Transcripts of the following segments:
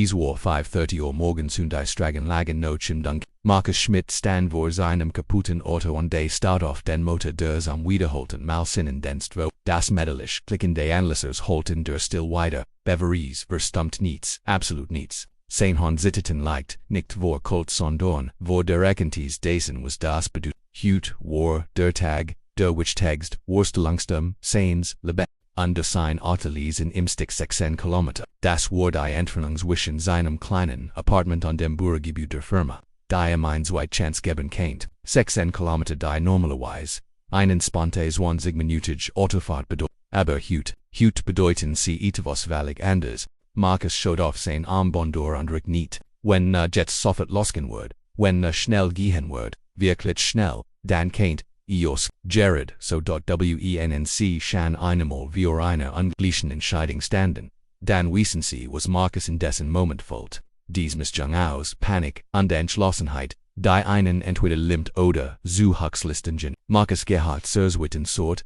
war 5:30 or morgen soon die Stragen lagen no chim dunk. Marcus Schmidt stand vor seinem kaputten Auto on day start off den Motor durs am Wiederholten mal sinnen denstwo. Das Medalisch klicken de Anlissers holten der still wider. Beveries verstumpt niets, absolut niets. Sein Hon zitteten leicht, nicht vor Colt sondorn, vor der Ekentes Dasen was das bedut. Hut, war, der Tag, der which Text, Worstelangstum, Sains, Lebe. Under sein Ateliers in Imstig 6 Kilometer. Das war die Entfernungswischen seinem kleinen Apartment on dem Burggebiet der Firma. Die White Chance geben kennt. 6 Kilometer die normalerweise einen spontanes 20 Minutage Autofahrt bedeuten. Aber Hut bedeuten sie etwas völlig anders. Marcus showed off sein Armbondor und nicht. Wenn Jets sofort losgehen wird, wenn schnell gehen wird, wirklich schnell, dann kennt Ios, Jared, so wenc shan einmal wir eine ungleichen Entscheidung standen. Dann wissen sie, was Marcus in dessen Moment folgt. Dies Mischung aus Panik und Entschlossenheit, die einen entweder limmt oder zu Huxlistingen. Marcus Gerhard Serswitten sort,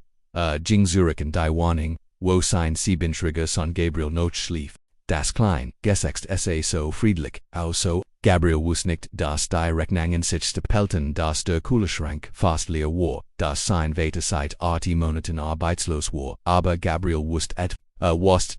ging Zurich in die Warning, wo sein Siebenschriger son Gabriel noch schlief. Das klein, gesext so friedlich, also, Gabriel wusste nicht, dass die Rechnungen sich stapelten, dass der Kühlschrank fast leer war, dass sein Vater seit 8 Monaten arbeitslos war, aber Gabriel wusste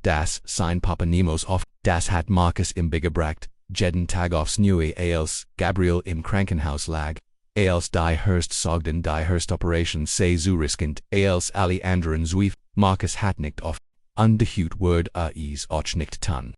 dass sein Papa niemals auf, das hat Marcus ihm beigebracht, jeden Tag aufs Neue als Gabriel im Krankenhaus lag, als die Hurst sagten die Hurst Operation sei zu riskant, als alle anderen zwief, Marcus hat nicht auf, und de Hut word is auch nicht tan.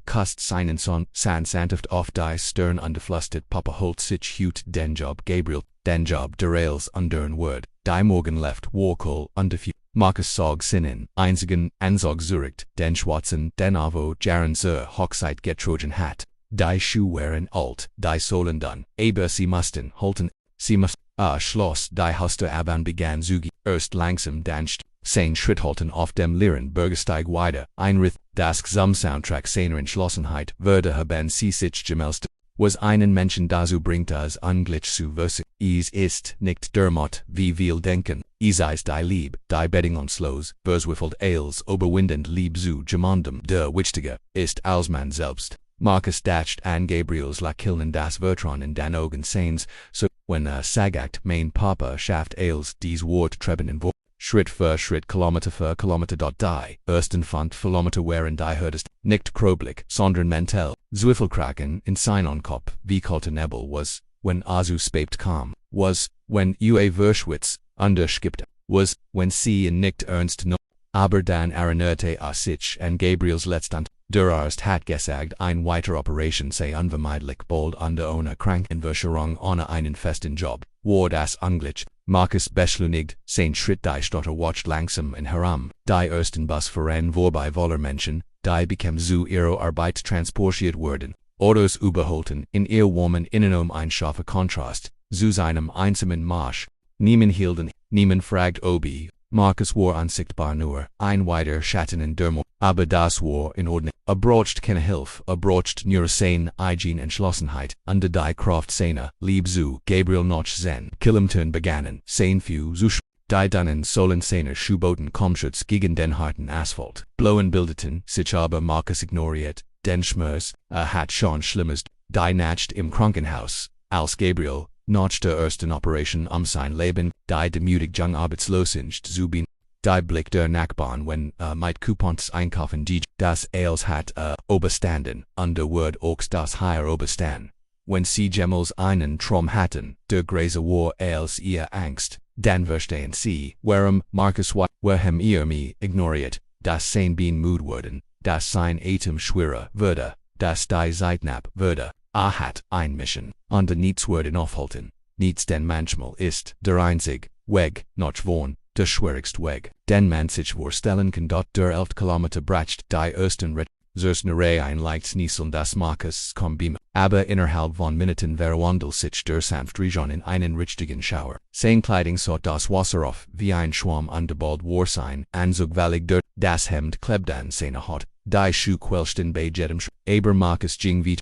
Kust seinen Son, sanft auf die Stern underflustet Papa holt sich Hut den Job Gabriel, den Job der Rails undern word, die Morgen left Warcol underfut. Marcus sog sinnen, einzigen, ansog Zurich, den Schwarzen, den Avo, Jaren zur Hochzeit getrogen hat. Die Schuh wären alt, die Sohlen dun, aber sie mussten, holten, sie must, Schloss, die Huster Aban begann zugi, erst langsam danscht. Sein Schritt halten auf dem leeren Bürgersteig weiter, Einrith, das Gesamtsoundtrack seiner Entschlossenheit würde haben sie sich gemeldet, was einen Menschen dazu bringt das Unglück zu versuchen. Es ist nicht der Mord, wie wir denken, es ist die Liebe, die bedingungslos, verzweifelt als überwindend Liebe zu jemandem, der wichtiger ist als man selbst. Marcus dacht an Gabriels Lakillen das Vertrauen in den Augen seins, so, wenn sagt mein Papa schafft als dies Wort treben in Wort. Schritt für Schritt, Kilometer für Kilometer. Die ersten 5 Kilometer waren die hörtest, nicht kroblich, sondern mental. Zweifelkraken in seinen Kopf, wie kalte Nebel was, wenn spät kam, was, wenn Verschwitz underskippte, was, wenn sie nicht ernst no. Aber dann erinnerte sich an Gabriels letztend, der Arzt hat gesagt, ein weiter Operation sei unvermeidlich bald ohne Krankenversicherung ohne einen festen Job, war das Unglück. Marcus beschleunigt, sein Schritt die Stotter watcht langsam und herum, die ersten Bus voran vorbei voller Menschen, die bekam zu ihrer Arbeit transportiert wurden, Autos überholten, in ihr Woman innen ein scharfer Kontrast, zu seinem einsamen Marsch, niemand hielten, niemand fragt obi, Marcus war unsichtbar nur, ein weiter Schatten in der aber das war in Ordnung, braucht keine Hilfe, braucht nur sein eigen Entschlossenheit, und die Kraft seiner Liebe zu Gabriel noch zen Kilometer begannen, sein Few zu die dann sollen seiner Schuhboten Kommschutz gegen den harten Asphalt, Blauen bildeten sich aber Marcus ignoriert, den Schmerz, hat schon Schlimmes, die Nacht im Krankenhaus, als Gabriel, nach der ersten Operation sein Leben, die demütig jung arbeitslosenst zu bin, die Blick der Nachbarn wenn mit Coupons einkaufen die, das als hat oberstanden, der Word auch das higher oberstand. Wenn sie jemals einen Traum hatten, der Gräser war als ihr Angst, dann verstehen sie, warum Marcus warum mich ignoriert, dass sein Bein müde wurden, dass sein Atem schwerer würde, dass die Zeit knapp würde. Hat einmischen, und nichts werden aufhalten, nichts denn manchmal ist der einzig Weg, nach vorn, der schwierigste Weg, den man sich vorstellen kann dort der 11 Kilometer bracht die ersten Ritt, Zersnerei ein leichtes Nieseln das Marcus kombim, aber innerhalb von Minuten verwandelt sich der sanft Region in einen richtigen Schauer. Sein Kleidung sort das Wasser auf, wie ein Schwamm und bald war sein Anzugwallig der, das Hemd klebt an seine Haut, die Schuh quälchten bei jedem aber Marcus ging wie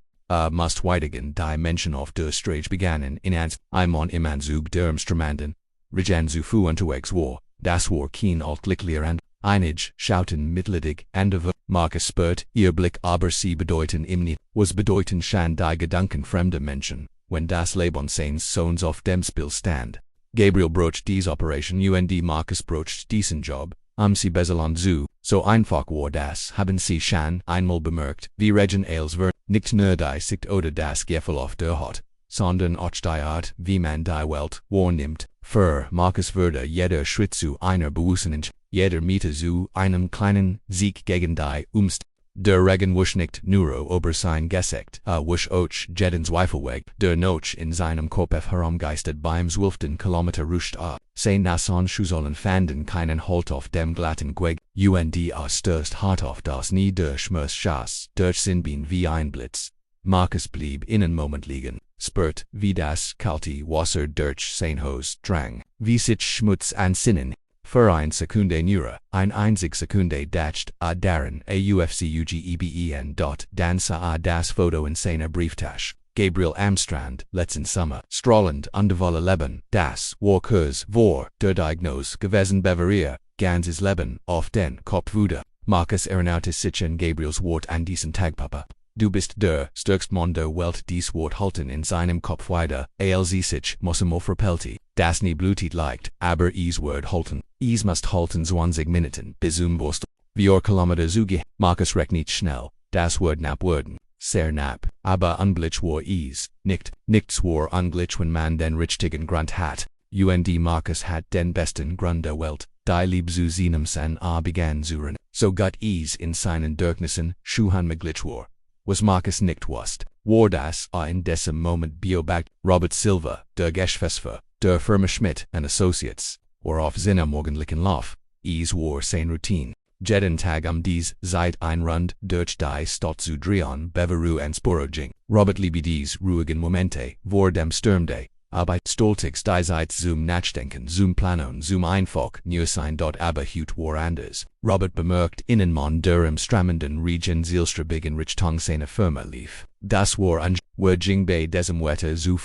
must weitigen die Menschen auf der Straße begannen in Imon im Anzug der Instrumenten, Regan zu Fu unterwegs war, das war kein altglicklicher and Einige schauten mitleidig and of Marcus spürt, ihr Blick aber sie bedeuten ihm nicht, was bedeuten schon die Gedanken fremder Menschen, wenn das Leben seines Sohns auf dem Spiel stand. Gabriel brocht dies Operation und Marcus brocht diesen Job, sie beselan so einfach war das, haben sie schon einmal bemerkt, wie Regen als nicht nur die Sicht oder das Gefühl auf der Haut, sondern auch die Art, wie man die Welt wahrnimmt. Für Marcus würde jeder Schritt zu einer bewussten, jeder Meter zu einem kleinen Sieg gegen die Umst. Der Regen wusch nicht nur über sein Gesicht, wusch auch jeden Zweifel weg, der noch in seinem Kopf herumgeistert beim 12. Kilometer ruscht sein Nassen Schuhsohlen fanden keinen Halt auf dem glatten Weg, und stößt hart auf das nie durch Schmerz, durch Sinnbein wie ein Blitz. Marcus blieb einen Moment liegen, spürt, wie das kalte Wasser durch sein Hose drang, wie sich Schmutz an Sinnen. Für eine Sekunde nur, ein einzig Sekunde dacht darin aufgeben, dann sah das Foto in seiner Brieftasche. Gabriel am Strand, letzten Sommer, strahlend untervolle Leben, das war kurz vor der Diagnose gewesen bewaria, ganzes Leben, auf den Kopf wurde. Marcus erinnerte sich an Gabriels Wort an diesen Tag, Papa. Du bist der stärkste Mann der Welt, dies Wort halten in seinem Kopf weiter, als sich Mosimo verpellte, das nie blutet leicht, aber is Wort halten, is must halten 20 Minuten, bis Wurst. 4 Kilometer zuge, Marcus rechnet schnell, das Wort knapp werden, sehr knapp, aber ungleich war is, nichts war ungleich wenn man den richtigen Grund hat, und Marcus hat den besten Grund der Welt, die Liebe zu seinem Sohn begann zu rennen, so gut is in seinen Dürknissen, schuhan möglich war. Was Marcus nicht wusste, war das in diesem Moment beobachtet, Robert Silva, der Geschäftsführer, der Firma Schmidt & Associates, war auf seiner morgendlichen Lauf, es war seine Routine. Jeden Tag dies Zeit ein Rund durch die Stadt zu drehen, Beveru und Sporo ging. Robert liebe dies ruhigen Momente, vor dem Sturmday, aber stolzig die Zeit zum Nachdenken, zum Planen, zum einfach nur sein dort aber hut war anders. Robert bemerkt Innenmann der im strammenden Region Zielstrebigen Richtung seiner Firma lief. Das war ging bei diesem Wetter zu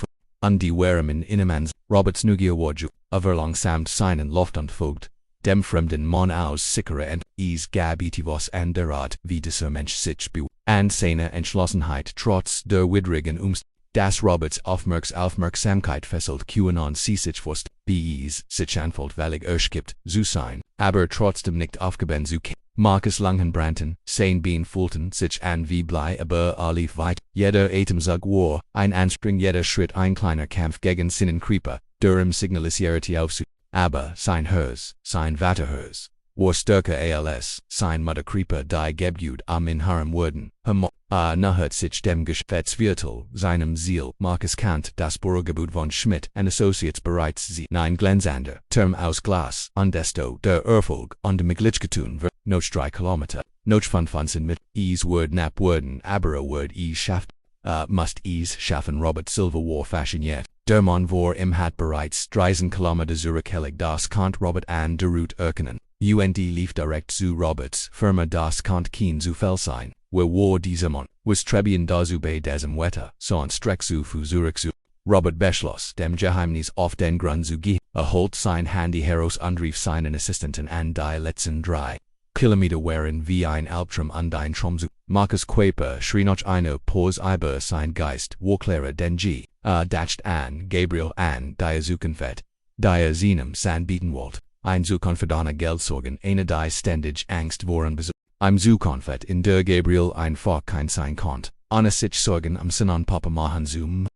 die waren Innenmanns, Roberts Nugia Waju, verlangsamt seinen Loft folgt, dem fremden Mann aus sicherer und es gab etwas an der Art, wie dieser Mensch sich an seiner Entschlossenheit trotz der widrigen Das Roberts Aufmerksamkeit fesselt QAnon sie sich wusste, wie es sich anfühlt, völlig erschkippt zu sein, aber trotzdem nicht aufgeben zu können. Marcus Langenbrannten, sein Bein fühlten sich an wie Blei, aber lief weit. Jeder Atemzug war ein Anstrengung, jeder Schritt ein kleiner Kampf gegen Sinnenkreeper, der ihm signalisierte aufzu. Aber sein Herz, sein Vaterherz, war stärker als sein Mutterkreeper, die Gebgut in harem wurden. Nahert sich dem Geschäftsviertel, seinem Ziel. Marcus kannt das Bürogebäude von Schmidt & Associates bereits sie. Nein glänzender Turm aus Glas, desto der Erfolg und möglich getun wird. Noch 3 Kilometer, noch 25 mit, es wird knapp werden, aber wird es schafft. Must es schaffen, Robert Silva war fasziniert. Der Mann war im hat bereits 13 Kilometer zurückgelegt, das konnte Robert an der Route erkennen. Und lief direkt zu Roberts Firma, das konnte kein Zufall sein. Wer war dieser Mann? Was Trebian dazu bei diesem Wetter, sonst streck zu Zurich zu. Robert beschloss, dem Geheimnis auf den Grund zu gehen, holt sein Handy heraus und rief seinen Assistenten an, die letzten 3 Kilometer waren wie ein Albtraum und ein Traum zu. Marcus Quaper schrie noch eine Pause über sein Geist, war klarer denn je, dacht an Gabriel an, die Zukunft, die seinem Sohn bieten wollte. Ein Zukunft Geldsorgen, eine die ständig Angst waren besucht. Ein Zukunft, in der Gabriel einfach kein sein konnte, ohne sich Sorgen Sinan Papa machen zu.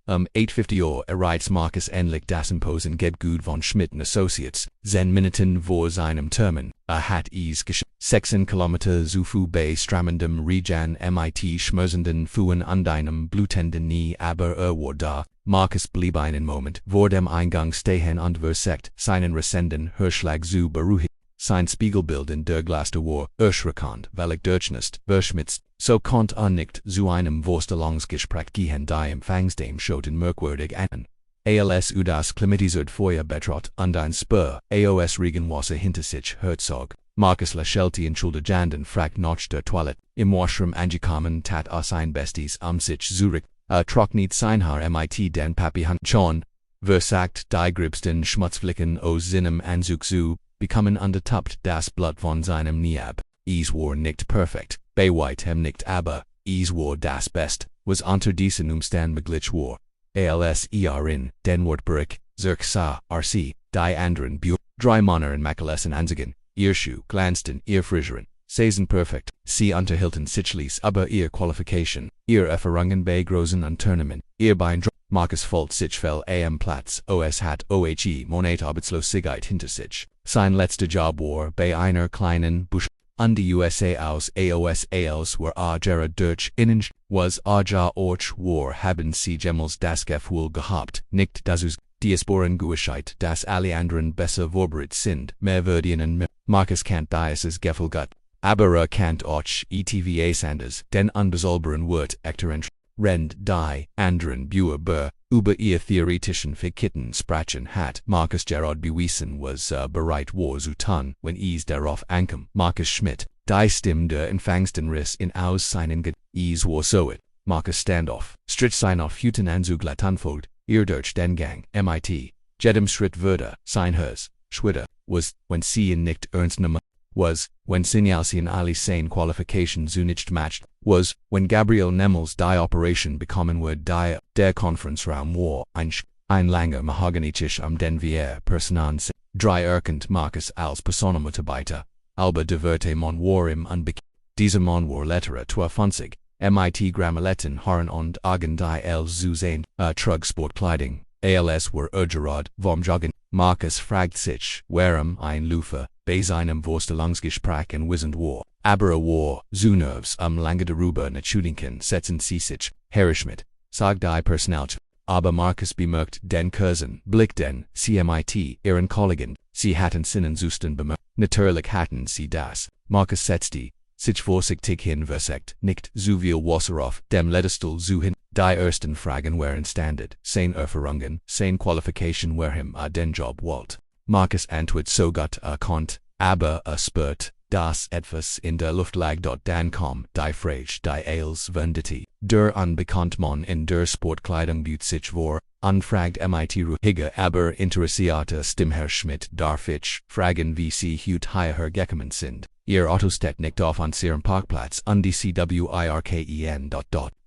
8:50 Uhr erreicht Marcus endlich das Imposen Gebgut von Schmidt & Associates, 10 Minuten vor seinem Termin, hat es geschafft. 16 Kilometer zu Fuß bei strammendem Regen mit schmerzenden Füßen und einem blutenden Knie, aber war da. Marcus blieb einen Moment vor dem Eingang stehen und versucht, seinen rasenden Herzschlag zu beruhigen. Sein Spiegelbild in der Glaste war erschreckend, völlig durchnässt, verschmitzt, so konnte nicht zu einem Vorstellungsgespräch gehen, die Empfangsdame schauten merkwürdig an. Als das klimatisiert Feuer betrot und ein Spur, aus Regenwasser hinter sich herzog. Marcus lächelte entschuldigend und fragt nach der Toilette. Im Washroom angekommen tat sein Bestes sich zurück, trocknet sein Haar mit den Papihan schon, versagt die gröbsten Schmutzflicken aus seinem Anzug zu bekommen untertuppt das Blut von seinem Niab. Es war nicht perfekt, bei weitem nicht, aber es war das Best, was unter diesen Umständen möglich war. Als in den Wortbericht, sa, rc, die anderen drei Monate Makalessen anzeigen, ihr Schuh glänzten, ihr Frisuren, saisen perfekt, sie unterhielten sicherlich aber ihr Qualification, ihr Erfahrungen bei großen Unternehmen, ihr Bein Marcus Volt sich fel am Platz, os hat Monat Arbeitslosigkeit hinter sich. Sein letzter Job war bei einer kleinen Busch an die USA aus AOSALs war Gerard durch innen was ja Orch war haben sie jemals das Gefühl gehabt, nicht dass us Diasporen Guischheit, dass alle anderen besser vorbereitet sind, mehr verdienen Marcus kennt dieses Gefühl gut. Aber kennt auch etwas anders, denn unbesolbaren wird Rend die anderen Buer über ihr theoretischen Fikitten sprechen hat. Marcus Gerard bewiesen was bereit war zu tun, wenn es darauf ankam. Marcus Schmidt, die Stimme der Empfangsten riss in aus seinen es war so Marcus Standoff, Strich sein auf Hüten anzuglattern ihr durch den Gang, mit, jedem Schritt würde, sein Hers, Schwitter, was, wenn sie ihn nicht ernst nahmen, was, when Signalsien alle seine Qualification zu nicht matched, was, when Gabriel Nemmels die Operation bekommen wird der Konferenzraum war, ein langer Mahogany-Tisch den wir Personen drei erkannt Marcus als Personenmitarbeiter, aber Divertement war im Unbekannt. Dieser Mann war Letterer 22, mit Grammarletten Haaren und Augen die zu sehen, trug Sportkleidung, als war Gerard vom Joggen. Marcus fragt sich, warum ein Lufer bei seinem Vorstellungsgespräch anwesend war, aber war zu nervös lange darüber nachzudenken setzen sie sich, Herr Schmidt, sagt die Personalchef. Aber Marcus bemerkt den kurzen Blick den CMIT ihren Kollegen, sie hatten seinen Zustand bemerkt, natürlich hatten sie das. Marcus setzte sich vorsichtig hin versagt, nicht zu viel Wasser auf dem Ledestuhl zu hin. Die ersten Fragen waren Standard, sein Erfahrungen, sein Qualification warhem den Job wollt. Marcus antwortet so gut konnt, aber spürt, dass etwas in der Luft lag dann kam die Frage die als venditi, der unbekannt Mann in der Sportkleidung büht sich war, fragt mit ruhiger aber interessierter Stimme Herr Schmidt darf ich fragen wie sie hierher gekommen sind. Ihr Auto steht nicht auf ihrem Parkplatz an die CWIRKEN.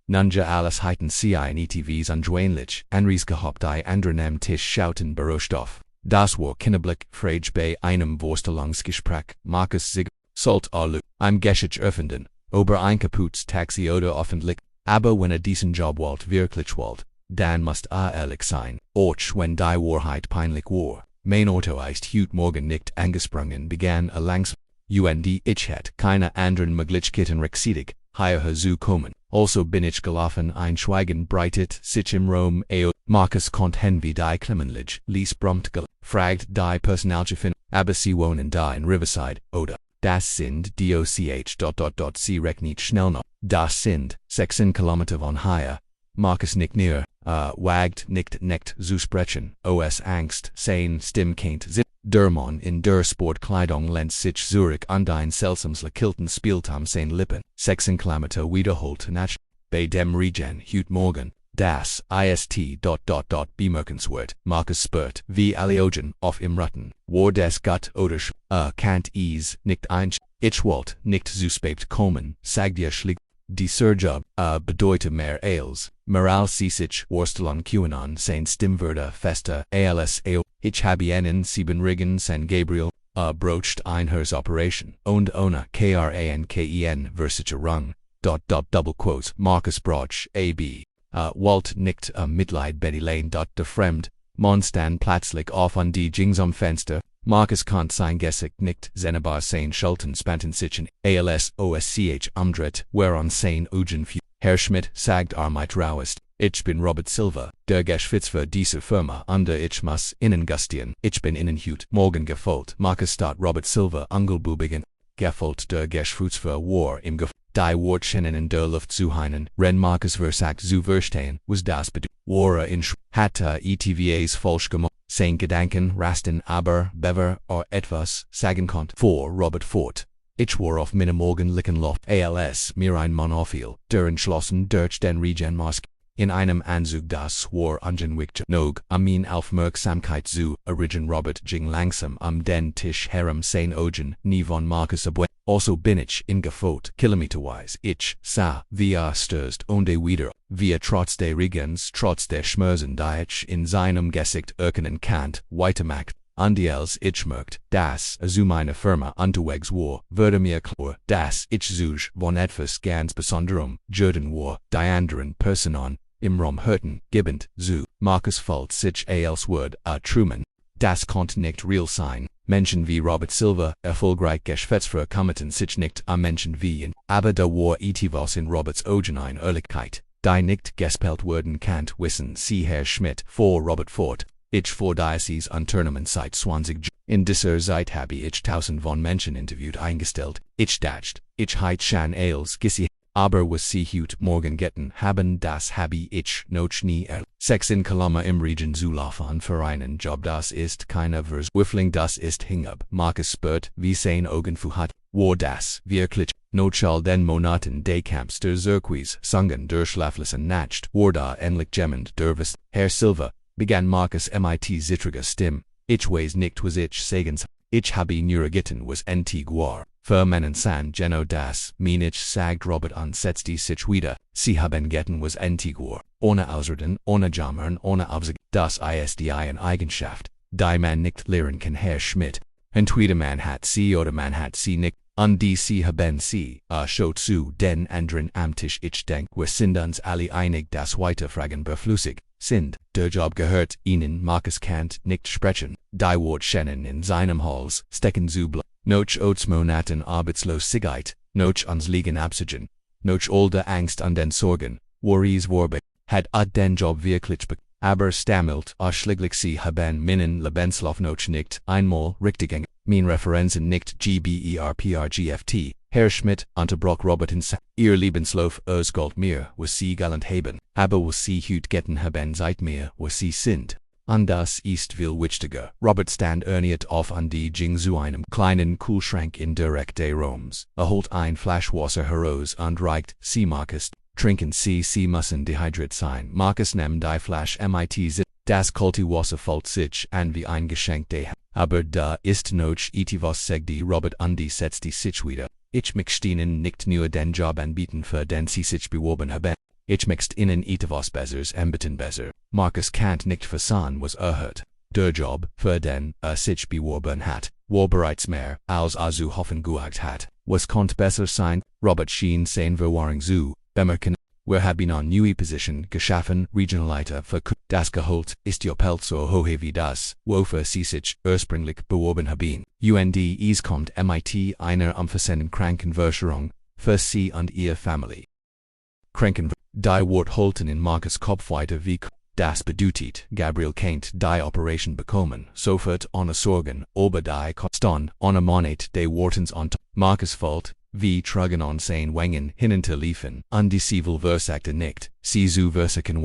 Nunja alles heiten sie ein ETVs anjoinlich, Anries gehabt die anderen am Tisch schauten Bürostoff. Das war Kinderblick, Frage bei einem Vorstellungsgespräch, Marcus sich, sollt alle, im Geschäft öffnen, ober ein kaputtes Taxi oder öffentlich, aber wenn diesen Job wollt wirklich wollt, dann müsst ehrlich sein, auch wenn die Wahrheit peinlich war. Mein Auto ist heute Morgen nicht angesprungen begann langsam, ich hätte keine anderen Möglichkeiten rechtzeitig, hierher zu kommen. Also bin ich gelaufen ein Schweigen breitet sich im Raum Marcus konnt wie die Klemmenlich, ließ brummt fragt die Personalchefin, aber sie wohnen da in Riverside, oder? Das sind DOCH. Sie rechnet schnell noch. Das sind 16 Kilometer von hier. Marcus nickt näher, wagt nicht zu sprechen, os Angst, sein Stimme kennt sich. Der Mann in der Sportkleidung lehnt sich zurück an ein seltsames Lächeln spielt sein Lippen. 16 Kilometer wiederholt nach. Bei dem Regen heute Morgen, das ist bemerkenswert. Marcus spürt, wie alle Augen auf ihm rutten. War das gut oder kannt es nicht ich wollt nicht zu spät kommen, sagt ihr schlicht. Dieser Job bedeutet mehr als, als sie sich Vorstellung QAnon sein Stimmwörter fester als ich habe einen 7 Rigen San Gabriel brocht ein Operation und ohne KRANKEN Versicherung, double quotes, Marcus Broch, AB, wollt nicht Mitleid Betty der Fremd, man stand plötzlich auf an die Jings am Fenster, Marcus konnt sein Gesicht nicht sehbar sein Schultern spannten sich als OSCH umdreht, whereon sein Augen Herr Schmidt sagt mit Rauest, ich bin Robert Silva, der Geschäftsführer für diese Firma, under ich muss Ihnen gastieren, ich bin Ihnen heute Morgen gefolgt. Marcus statt Robert Silva Angelbubigen, gefolgt der Geschäftsführer war im die Wortscheinen in der Luft zu heinen, ren Marcus versagt zu verstehen, was das bedeutet. War in hatte ETVAs falsch gemacht, sein Gedanken rasten aber bever etwas sagen konnte. Vor Robert fort. Ich war auf meine morgendlichen Loft als mir ein Mann auffiel, der entschlossen durch den Regen Mask. in einem Anzug das war ungenwickt nog, Amin auf Merksamkeit zu, Origin Robert ging langsam den Tisch herum sein Ogen, nie von Marcus abwe. Also bin ich in Gefot, kilometerweise, ich sah, wie stößt und wieder, wie trotz der Regens, trotz der Schmerzen, die ich in seinem Gesicht erkennen Kant, weitermacht. Andiels ich merkt, dass zu meine Firma unterwegs war, würde mir klar, dass ich sich von etwas ganz Besonderem, Jürden war, die anderen Personen, im Raum hörten, gebend, zu, Marcus fällt sich als Wort, Truman. Das konnte nicht real sein. Menschen wie Robert Silva, erfolgreich geschäftsverkommeten sich nicht Menschen wie ihn, aber da war etwas in Roberts Augen eine Ehrlichkeit, die nicht gespelt werden kann, wissen Sie Herr Schmidt, vor Robert fort. Ich vor Diocese Unternehmen seit 20 in dieser Zeit habe ich tausend von Menschen interviewt eingestellt. Ich dachte, ich heit schon als Gissi, aber was Sie heute Morgen getan haben, das habe ich noch nie Sex in Kalama im Region Zulafan für einen Job, das ist keine Verzweiflung, das ist Hingab. Marcus spürt, wie sein Augen hat, war das wirklich, noch all den Monaten des Camps der Zirkuits, sungen der schlaflosen Nacht, war da endlich jemand der Wist. Herr Silva, begann Marcus mit zittriger Stimme, ich weiß nicht was ich sagen soll. Ich habe nur gitten was Antiguar. Für meinen San Geno das, mein ich sagt Robert setzte sich wieder, Sie haben gitten was Antiguar, ohne Ausreden, ohne Jammern, ohne Aufsicht, das ist die eine Eigenschaft, die man nicht lehren kann Herr Schmidt. Entweder man hat sie oder man hat sie nicht, und die Sie haben sie, schaut zu den anderen am Tisch ich denk, wir sind uns alle einig, das Weiterfragen beflüssig sind, der Job gehört Ihnen, Marcus Kant nicht sprechen, die Wort schennen in seinem Hals, stecken zu bleiben, noch Monaten Arbeitslosigkeit, noch ans Liegen absiegen, noch all der Angst an den Sorgen, worries warbe, hat den Job wirklich aber stammelt, schlieglich Sie haben meinen Lebenslauf noch nicht einmal richtig mein Referenzen nicht GBERPRGFT, Herr Schmidt, unterbrach Robert in Ihr Lebenslauf Gold mir, was Sie galant haben, aber was Sie heute getan haben seit mir, was Sie sind. Und das ist viel wichtiger. Robert stand erniert auf und die ging zu einem kleinen Kühlschrank in direkt des Raums, holt ein Flasch Wasser heraus und reicht, Sie Marcus, trinken Sie müssen dehydriert sein. Marcus nimmt die Flasch mit, das kalte Wasser fällt sich an wie ein Geschenk des aber da ist noch etwas sagte Robert und die setzte sich wieder. Ich möchte Ihnen nicht nur den Job anbieten für den Sie sich beworben haben. Ich möchte Ihnen etwas Besseres anbieten besser. Marcus Kant nicht versahen was hört. Der Job, für den sich beworben hat, war bereits mehr, als zu hoffen gehabt hat. Was konnte besser sein? Robert schien sein Verwahrung zu bemerken. Wir haben eine neue Position geschaffen, Regionalleiter für das Gehalt ist ja Pelz so hoch wie das, wofür Sie sich ursprünglich beworben haben. Es kommt mit einer umfassenden Krankenversicherung für Sie und Ihre Familie. Die Wort holten in Marcus Kopf weiter wie das bedeutet, Gabriel kennt die Operation bekommen, sofort ohne Sorgen, aber die Kosten ohne Monat des Wortens und Marcus fällt, wie trugen on sein Wangen hinunterliefen, und die Civil versagte nicht, Sie zu versagen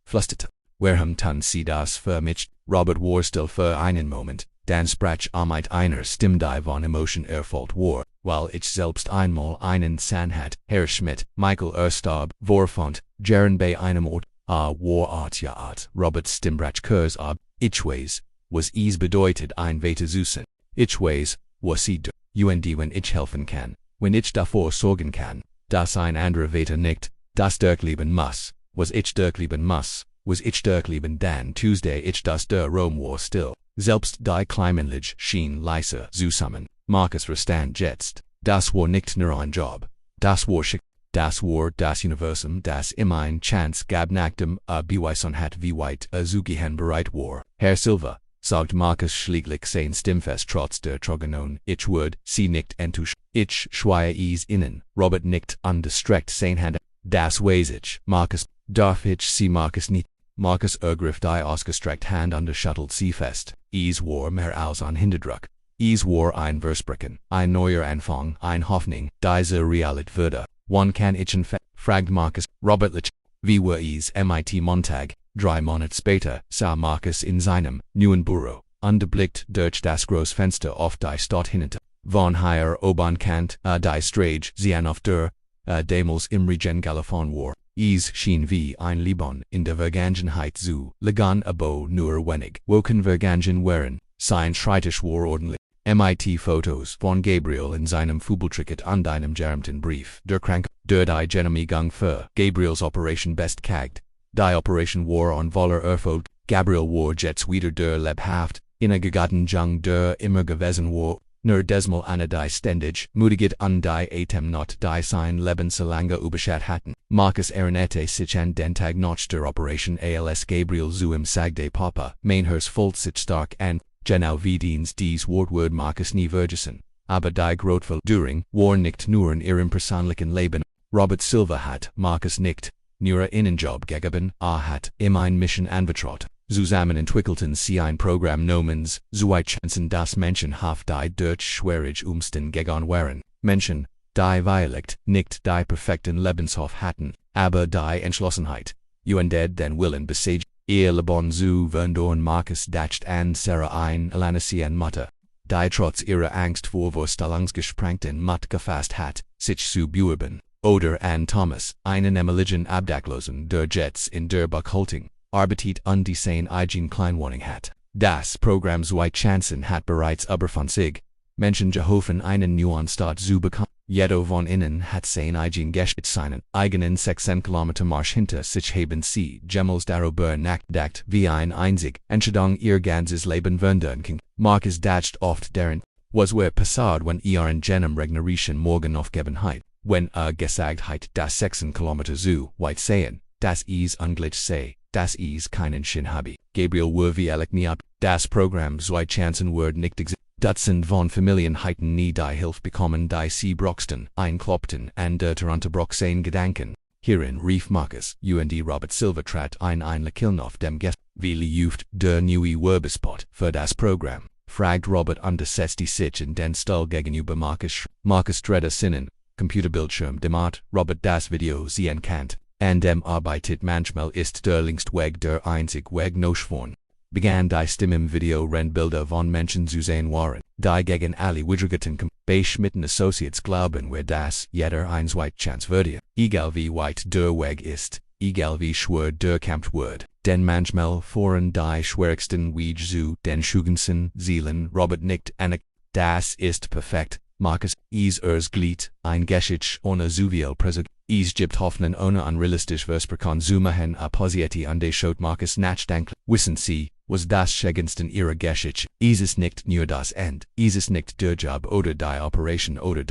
flüsterte. Warum tun Sie das für mich? Robert war still für einen Moment, dann sprach mit einer Stimme die von Emotion erfüllt war, weil ich selbst einmal einen San hat, Herr Schmidt, Michael starb, vorfand, Jaren bei einem Ort, war ja Roberts Stimme brach kurz ab, ich weiß, was es bedeutet ein Weiter zu sein. Ich weiß, was Sie wenn ich helfen kann. Wenn ich davor sorgen kann, dass ein anderer Wetter nicht, das durchleben muss, was ich durchleben muss, was ich durchleben dann Tuesday ich das der Rom war still, selbst die Kleinmännlich schien leiser zusammen. Marcus verstand jetzt, das war nicht nur ein Job, das war Schick, das war das Universum, das ihm ein Chance gab nach dem Beweisen hat wie weit zu gehen bereit war. Herr Silva, sagt Marcus schläglich sein Stimmfest trotz der Trogenon, ich würde Sie nicht enttäuschen. Ich schweie es Ihnen, Robert nickt und streckt sein Hand. Das weiß ich, Marcus, darf ich Sie Marcus nicht? Marcus ergriff die ausgestreckt Hand und schüttelt sie fest. Es war mehr als ein Hinderdruck. Es war ein Versprechen, ein neuer Anfang, ein Hoffnung, diese Realität würde. Wann kann ich fragt Marcus, Robert wie war es mit Montag? 3 Monate später sah Marcus in seinem neuen Büro und blickt durch das Großfenster auf die Stadt hinunter. Von hier oben Kant, die Strage sehen auf der, damals im Regen Galafon war. is schien wie ein Liban in der Vergangenheit zu lagan abo nur wenig woken Vergangen wären, sein Schreitisch war ordentlich. MIT-Fotos von Gabriel in seinem Fubeltricket an deinem germten Brief. Der Krank, der die Genomie gang für Gabriels Operation best kagt. Die Operation war on voller erfolgt. Gabriel war jets wieder der lebhaft, innegegatten Jung der immer gewesen war, nur desmal eine die ständig, mutigit an die Atem not die sein Leben so lange überschat hatten. Marcus Erinete sich an den Tag nach der Operation als Gabriel zu ihm sagde Papa, Mainhers Volt sich stark an, genau wie dies Wortwort Marcus nie vergessen, aber die Grotful Düring war nicht nur in ihrem persönlichen Leben. Robert Silva hat Marcus nicht nur einen Job gegeben, hat ihm ein Mission anvertraut. Zusammen entwickelten sie ein Programm namens Zwei Chancen das Menschen auf die durch schwierige Umstände gegangen waren. Menschen, die vielleicht nicht die perfekten Lebenshof hatten, aber die Entschlossenheit, und den Willen besiegt, ihr Leben zu verändern. Marcus dacht an Sarah ein Alleinerziehender Vater, die trotz ihrer Angst vor Vorstellungsgesprächen Mut gefasst hat, sich zu bewerben. Oder an Thomas, einen ehemaligen Obdachlosen, der Jets in der Buchhaltung arbeitet und die sein eigen Kleinwohnung hat. Das Programm Zwei Chancen hat bereits über von sich Menschen geholfen einen neuen Start zu bekommen. Jeder von ihnen hat sein eigen Geschäft seinen eigenen 16 Kilometer Marsch hinter sich haben sie jemals darüber nachgedacht, wie ein einzig Entscheidung ihr ganzes Leben verändern kann. Marcus dacht oft daran, was wäre passiert, wenn in jenem regnerischen Morgen aufgeben hätte, wenn gesagt hätte, dass 16 Kilometer zu weit seien, dass is ungleich sei, dass is keinen Sinn habe. Gabriel war wie nie ab, das Programm Zwei Chancen wird nicht existieren. Dutzend von Familien hätten nie die Hilfe bekommen, die sie brauchten, einklopften an der Toronto sein Gedanken. Hierin rief Marcus, und Robert Silva trat ein Lächeln auf dem Gesicht. Wie lieft der neue Werbespot für das Programm? Fragt Robert und setzte sich in den Stuhl gegenüber Marcus. Marcus drehte Sinnen, Computerbildschirm dämmert, Robert das Video sehen kann. An dem arbeitet manchmal ist der Linksweg der einzig Weg notwendig. Begann die Stimme im Video Rennbilder von Menschen zu sehen waren, die gegen alle Widrigkeiten bei Schmitten Associates glauben wir dass jeder ein Zweite Chance würde. Egal wie weit der Weg ist, egal wie schwer der Kampf wird, denn manchmal fahren die schwierigsten Wege zu den schönsten Seelen. Robert nickt an, das ist perfekt. Marcus, is Glied, ein Geschicht ohne zu viel Presag. Is gibt Hoffnung ohne unrealistisch Versprechen zu machen Posieti und schaut Marcus nachdenken. Wissen Sie, was das Schönste ihrer Geschichte? Is es nicht nur das End? Is es nicht der Job oder die Operation oder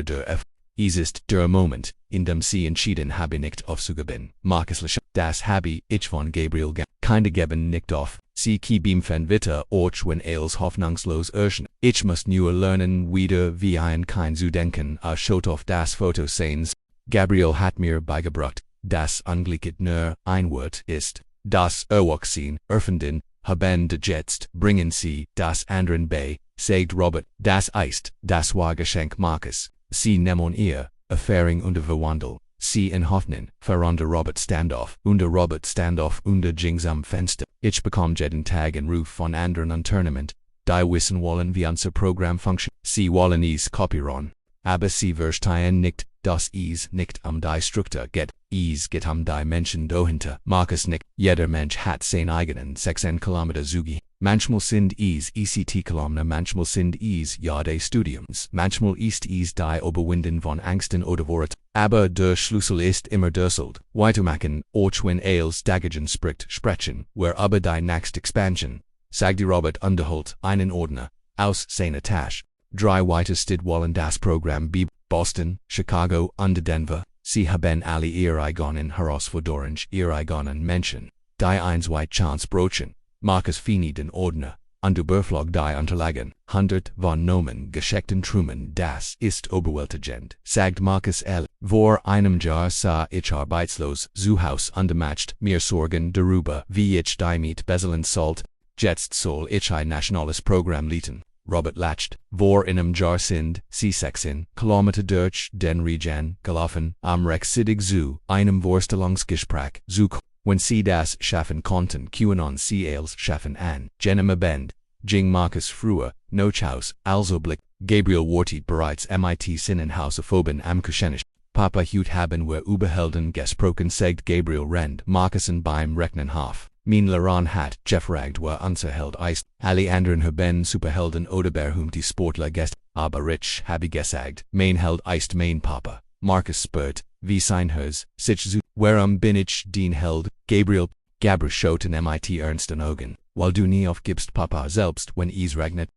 der F? Is ist der Moment, in dem Sie entschieden haben nicht aufzugeben. Marcus lächelt. Das habe ich von Gabriel keine geben nicht auf. Sie geben von Witter auch wenn als hoffnungslos erscheint. Ich muss nur lernen wieder wie ein Kind zu denken. Schaut auf das Foto sehens. Gabriel hat mir beigebracht, dass Unglück nur ein Wort ist. Das Erwachsen, erfinden, haben die Jetzt, bringen Sie das anderen bei, sagt Robert. Das ist, das war Geschenk Marcus. Sie nehmen ihr Erfahrung und Verwandlung. Sie in Hoffnung, unter Robert Standoff, unter Jings am Fenster. Ich bekomme jeden Tag einen Ruf von anderen Unternehmen, die wissen wollen wie unser Programm funktioniert. Sie wollen es kopieren. Aber sie verstehen nicht, dass es nicht die Struktur geht. Es geht die Menschen dahinter. Marcus nickt. Jeder Mensch hat seinen eigenen 16 Kilometer Zugi. Manchmal sind es ECT-Kolumnen, manchmal sind es Jahre Studiums, manchmal ist es die Überwinden von Angsten oder Worten. Aber der Schlüssel ist immer derselbe. Weitermachen, auch wenn als Dagegen sprechen, wer aber die nächste Expansion, sagte Robert unterholt einen Ordner aus seiner Tasche. Drei weiteste wollen das Programm bei Boston, Chicago und Denver. Sie haben alle ihre eigenen Herausforderungen, ihre eigenen Menschen, die ein Zweite Chance brauchen. Marcus finit den Ordner, und überflog die Unterlagen. 100 von Nomen geschickten Trumen, das ist überwältigend, sagt Marcus L. Vor einem Jahr sah ich arbeitslos zu Haus und macht mir Sorgen darüber, wie ich die mit bezahlen sollte. Jetzt soll ich ein nationales Programm leiten. Robert lacht. Vor einem Jahr sind sie 16 Kilometer durch den Regen gelaufen, rechtzeitig zu einem Vorstellungsgespräch zu kommen. Wenn sie das schaffen konnten, QAnon sie als schaffen an. Jenem Abend, ging Marcus früher, noch aus, also Blick. Gabriel wartet bereits MIT Sinnenhaus auf oben am Kuschenisch. Papa hut haben wir überhelden gesprochen sagt Gabriel Rend, Markusen beim Rechnen Haf. Min Laran hat gefragt wer unserheld ist, alle anderen haben Superhelden oder berühmte Sportler gest, aber ich habe gesagt, mein Held ist mein Papa. Markus spurt, wie sein Haus, sich zu, warum bin ich den Held, Gabriel schauten mit ernsten Augen, weil du nie aufgibst Papa selbst, wenn es regnet,